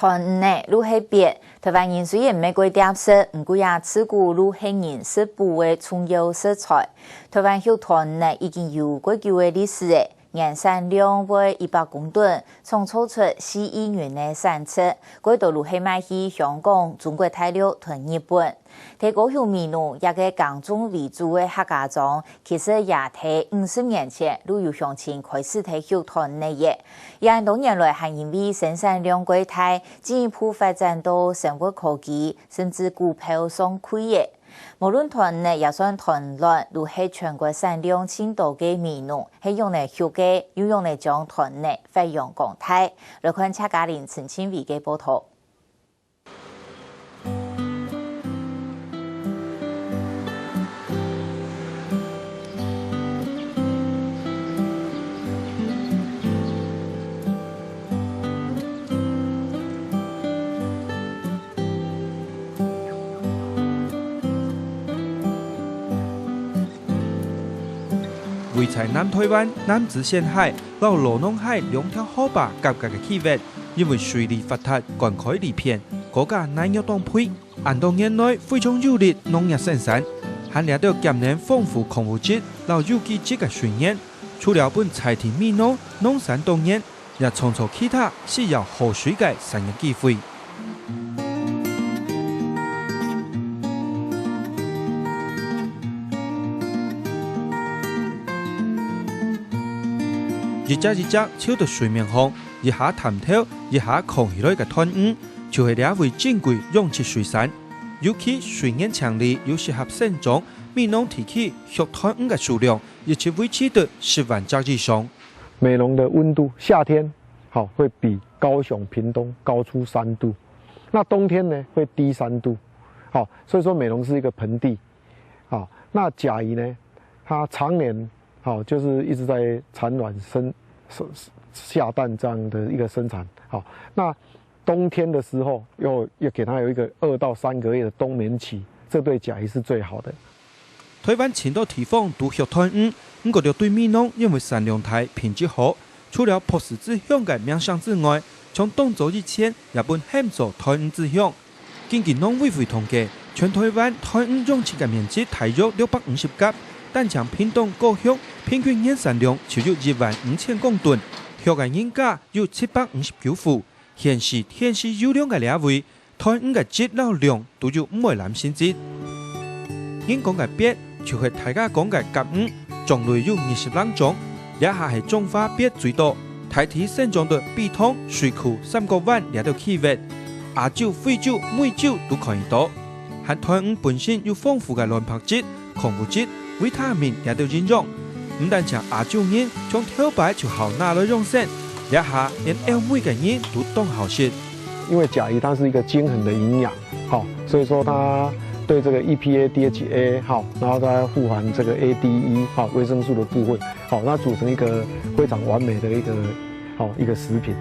团呢，如系别。台湾人虽然没过点食，不过也吃过如系人食部的重要食材。台湾肉团呢，已经有过久的历史诶。年产量为100公吨，创造出4亿元的产出。过道路系卖去香港、中国大陆同日本。在高雄米农一个耕种为主的客家庄，其实也在50年前路由乡亲开始在肉团内业，也多年来还因为生产量过大，进一步发展到生活科技，甚至股票上开业。无论团呢，也算团乱，如系全国产量千多嘅米农，系用嚟肉嘅，又用嚟将团呢发扬光大。来看客家人陈清伟嘅报道。位在南台湾南子县海到罗农海两条河坝夹角嘅区域，因为水利发达、灌溉利便，国家难有当配。按多年内非常有利农业生产，还掠到今年丰富矿物质、老有机质嘅水源。除了本菜田米农、农产动员，也创造其他需要河水嘅产业机会。一只超到水面上，一下探头，一下扛起来嘅团鱼，就系两位珍贵养殖水产。尤其水源强力又适合生长，米农提起肉团鱼嘅数量，一直维持到10万只以上。美浓的温度，夏天会比高雄、屏东高出3度，那冬天呢会低3度，所以说美浓是一个盆地，那甲鱼呢，它常年就是一直在产卵下蛋这样的一个生产，那冬天的时候又给它有一个2到3个月的冬眠期，这对甲鱼是最好的。台湾前多地方都肉团鱼，不过对米农因为产量大、品质好，除了朴实之乡嘅名声之外，从动作以前也本很做团鱼之乡。根据农委会统计，全台湾团鱼养殖嘅面积大约650甲。但将屏东、高雄平均年产量超过15000公吨，肉嘅人价有759副，显示天时有量嘅两位，团鱼嘅质老量都有5男先质。人讲嘅鳖就系大家讲嘅甲鱼，种类有20种，以下系中华鳖最多，大体生长到碧塘、水库、3个湾两条区域，亚洲、非洲、美洲都可以到。含团鱼本身有丰富嘅卵白质、矿物质。维他命也都营养，唔但将亚洲人从头摆就好拿来用生，一下连欧美嘅人都懂好食。因为甲鱼它是一个均衡的营养，所以说它对这个 EPA、DHA 然后再富含这个 ADE 维生素的部分，那组成一个非常完美的一个食品，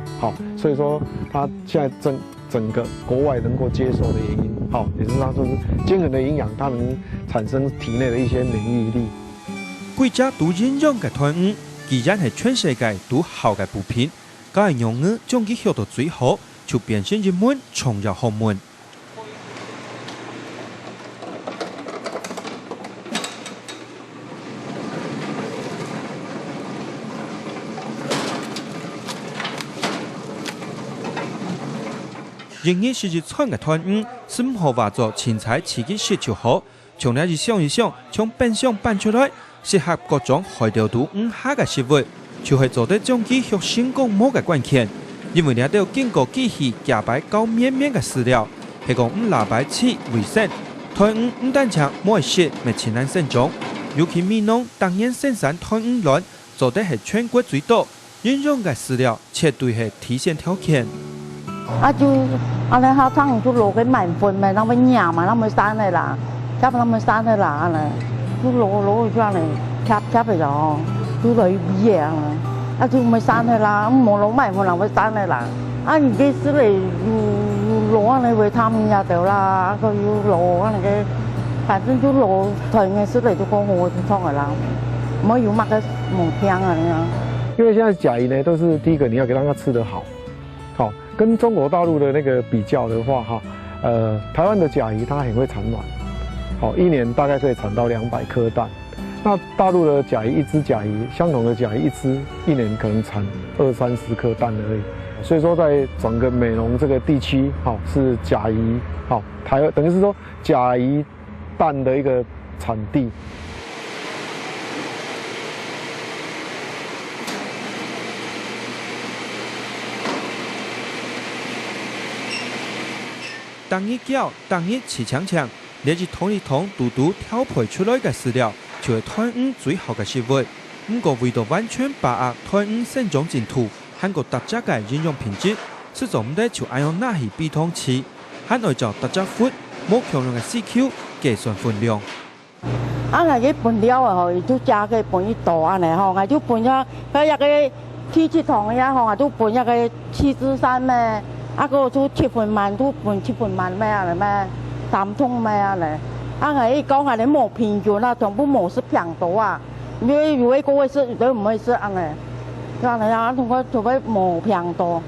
所以说它现在整个国外能够接受的原因，也是它说是均衡的营养，它能产生体内的一些免疫力。贵家都营养嘅团鱼，既然系全世界都好嘅补品，咁系用鱼将佢学到最好，就变成一门重要学问。人日是一串嘅团鱼，是唔好话做青菜刺激食就好。从那一想，从冰箱搬出来，适合各种海钓度下嘅食物，就系做得将佢学成功冇嘅关键。因为你都要经过机器夹摆高绵绵嘅饲料，系讲唔拿摆切卫生。团鱼唔单止冇系食，咪前难生长。尤其米农当年生产团鱼卵，做得系全国最多，应用嘅饲料绝对系提升条件。就安尼他汤就落去满分咪，那么养嘛，那么生的啦，夹那么生的啦呢，就落去呢，夹ไป咗，就嚟嘢啊，就咪生的啦，冇落滿分啦，咪生的啦，你幾時嚟要攞你維他命也得啦，佢要攞你嘅，反正就攞退嘅時嚟就講好就湯嘅啦，唔可以乜嘅冇聽啊你啊。因为现在甲鱼呢，都是第一个你要给它吃得好，跟中国大陆的那个比较的话，台湾的甲鱼它很会产卵，一年大概可以产到200颗蛋。那大陆的甲鱼，一只甲鱼，相同的甲鱼一只，一年可能产20-30颗蛋而已。所以说，在整个美浓这个地区，是甲鱼，等于是说甲鱼蛋的一个产地。当日叫，当日吃强强，列入同一桶独独调配出来嘅饲料，就係台灣最好嘅食物。不過為咗完全把握台灣生長淨土，韓國大家嘅營養品質，始終唔得就愛用哪去比湯匙，韓外就大家闊，冇強量嘅 CQ 計算分量。我去分了啊，就加個分一大安尼我就分咗佢一個7桶呀，我就分一個7-3咩。個就7分滿，都分7分滿咩啊？咩3桶咩啊？咧，係講係你冇平均啦，全部冇是平多啊。因為有一個會是，有的唔會是安尼，安尼啊，同個除非冇平多。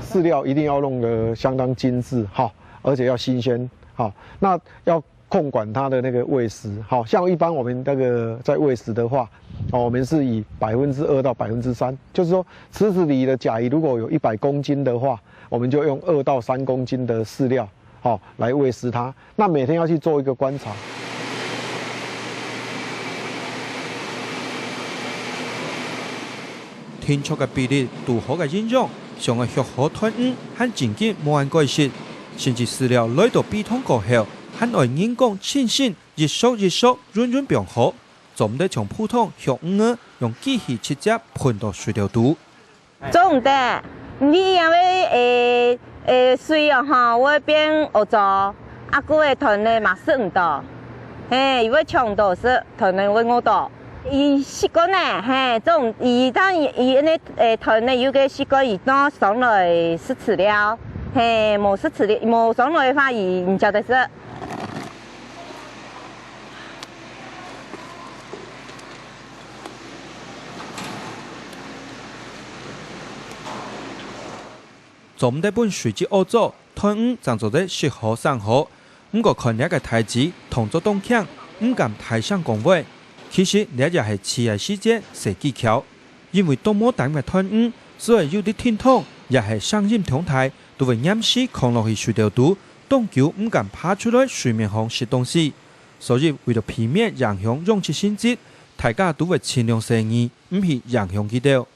飼料一定要弄得相當精緻，而且要新鮮，那要控管它的那個餵食，像一般我們那個在餵食的話，我們是以2%到3%，就是說池子裡的甲魚如果有100公斤的話，我們就用2到3公斤的飼料，來餵食它。那每天要去做一個觀察。天錯嘅比例、度好嘅營養，上個學好團和經濟冇人改善，甚至飼料來到比湯過後，還愛人工清新，日熟潤潤變好，總唔得從普通學用機器直接噴到水料度。做唔得。你因為水啊會變黑咗，個團呢嘛食唔到，因為搶到是團呢會餓到。伊習慣呢，種伊當伊呢團呢有個習慣，伊當上來是飼料，冇是飼料，冇上來的話，伊唔曉得食。總得本隨之惡做，台灣爭做得適合生活。不過看呢個台詞同做動強，唔敢太上講話。其實呢也係飼養細節設技巧，因為多麼大嘅台灣，所以有啲天通，也係上任同台，都會掩飾扛落去水料度，當橋唔敢爬出來水面上食東西。所以為咗避免影響養殖性質，大家都會盡量生意，唔係影響佢哋。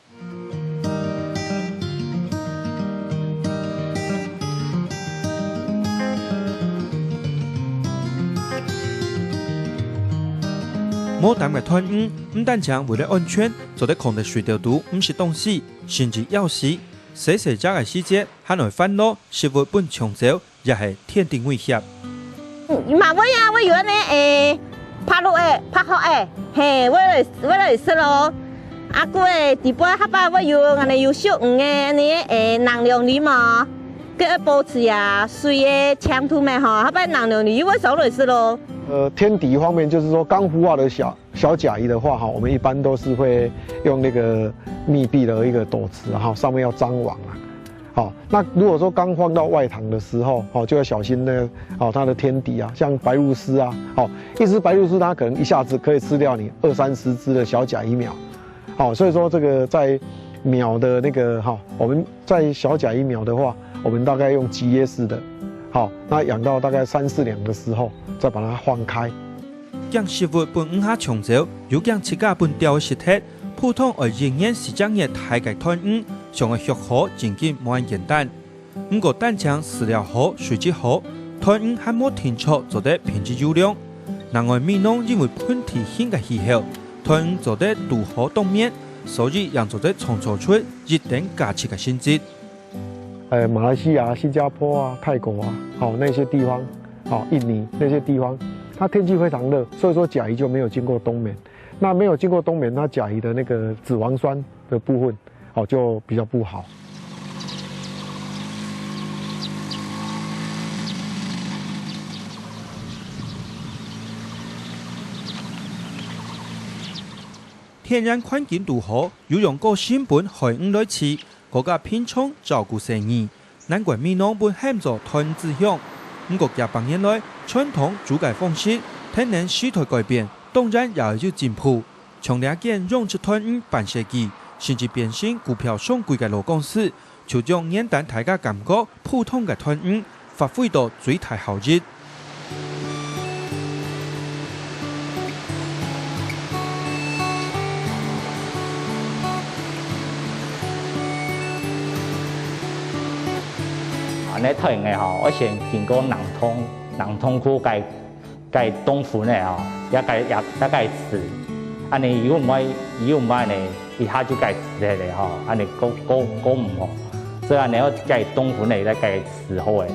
冇膽嘅團唔單止為了安全，做得控制水料度唔食東西，甚至咬死。細細隻嘅細節，還會翻落食物本搶走，也係天敵威脅。嘛會啊，會有呢拍落拍好為了食咯。個地波下巴會有有小能量裡嘛，個保持呀水嘅強度咩下巴能量裡會少來食咯。天敵方面就是說剛孵化的小甲魚的話，我們一般都是會用那個密閉的一個斗池，上面要張網那如果說剛放到外塘的時候，就要小心它的天敵像白鷺鷥一隻白鷺鷥它可能一下子可以吃掉你20-30隻的小甲魚苗，所以說這個在苗的那個我們在小甲魚苗的話，我們大概用集約式的。那養到大概3-4兩的時候，再把它放開。將食物本唔下搶走，又將自家本掉嘅食體，普通而仍然是將嘢太極團上嘅學好真嘅冇咁簡單。不過單將飼料好、水質好，團還冇天錯做得品質優良。另外美濃因為本地性嘅氣候，團做得度好凍面，所以讓做得創造出一定價值嘅性質。馬來西亞、新加坡泰國那些地方，印尼那些地方，它天氣非常熱，所以說甲魚就沒有經過冬眠。那沒有經過冬眠，它甲魚的那個脂肪酸的部分，就比較不好。天然環境度好，要用個新本海來飼。國家偏重照顧生意，难怪米农本喊做团子乡。不过近半年来，传统煮改方式天然时代改变，当然也有进步。从两件用出团鱼办设计，甚至变成股票上贵嘅老公司，就将简单大家感觉普通嘅团鱼发挥到最大效益。安尼团嘅吼，我先经过人通过该冻粉嘅吼，也该吃。安尼如果唔爱呢，一下就该吃嘅吼，安尼够唔好。所以安尼我该冻粉嘅咧该吃好嘅，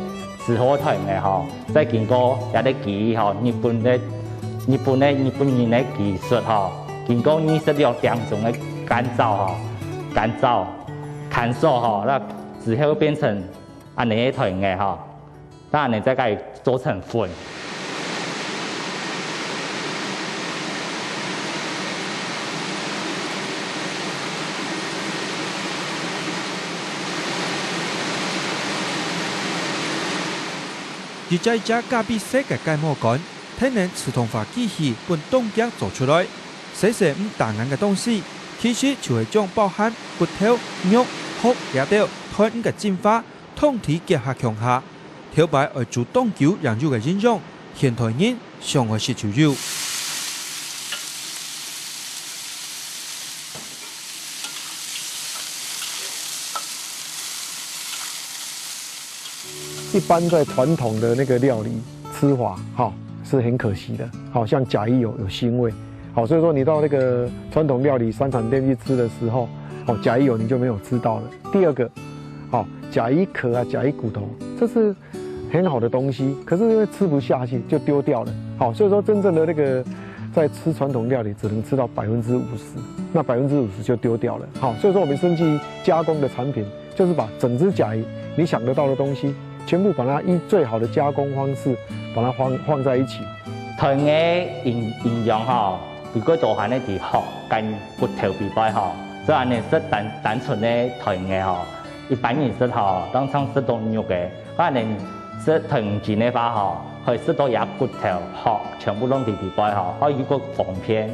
吃好团嘅吼，再经过也咧技吼，日本人嘅技术吼，经过26点钟嘅干燥乾燥吼，那之后变成。安尼一团嘅吼，当然你再给做成粉。而在家加比色嘅芥末干，天然自动化机器本冻结做出来，细细唔打眼嘅东西，其实就系将包含骨头、肉、壳、野条、团嘅进化。通体结合强下，挑摆而主动球让肉嘅形容，现代人上爱食就肉。一般在传统的那个料理吃法，是很可惜的，好像甲鱼有腥味，好，所以说你到那个传统料理山产店去吃的时候，甲鱼有你就没有吃到了。第二个，甲鱼壳啊，甲鱼骨头，这是很好的东西，可是因为吃不下去就丢掉了。好，所以说真正的那个在吃传统料理只能吃到50%，那50%就丢掉了。好，所以说我们生技加工的产品就是把整只甲鱼你想得到的东西，全部把它以最好的加工方式把它放在一起。团嘅营养吼，如果做下呢啲壳跟骨头比摆吼，所以安尼食单纯嘅团嘅吼。一般人食吼，当常食到肉嘅，可能食团子嘅话吼，可以食到也骨头、壳，全部拢伫底摆吼。可以个防片，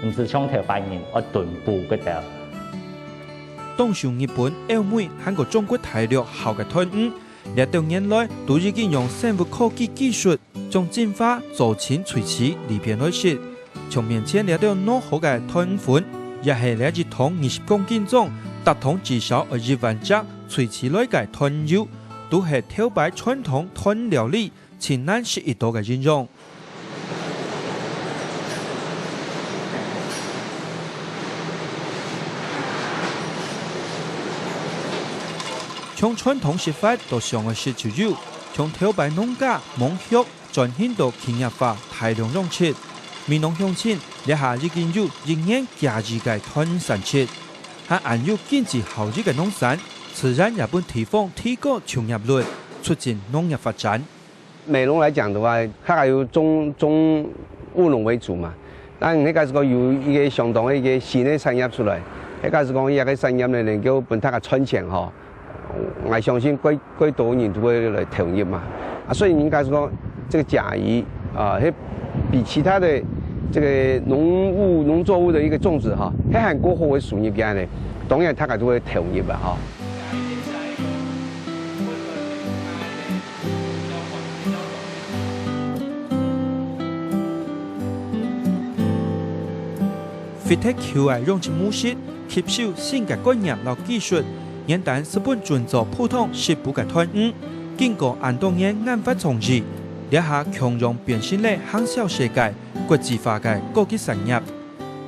唔是像台湾人我炖补嗰条。当上日本、欧美韩国中国大陆后嘅团鱼，历到年来都已经用生物科技技术将进化做成垂翅里边来食，从面前历到攞好嘅团鱼粉，也系嚟自桶20公斤重。达同至少2万只垂翅类嘅团肉，都系挑摆传统团料理前难食一道嘅形容。从传统食法到上嘅食就肉，从挑摆农家蒙血转型到轻业化大量用切，米农乡亲一下已经有仍然价值嘅团产切。还按有经济效益嘅农产，自然也本提供提高创业率，促进农业发展。美容来讲的话，它有种务农为主嘛，但你假是讲有一个相当的一个新的产业出来，你假是讲一个产业呢能够本它嘅赚钱吼，我相信几多人都会来投入嘛。所以你假是讲这个甲鱼比其他的。这个农作物的一个种植哈，喺韩国会属于边呢，当然它都会投入吧哈。FitTech 用起模式，吸收新嘅概念和技术，简单是本专做普通食谱嘅团鱼，经过安多年研发创制。一下强融变成了行销世界国际化嘅高级产业，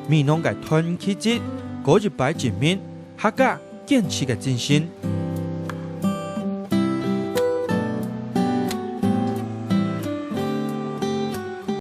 米农嘅团结，嗰一摆前面客家坚持嘅精神。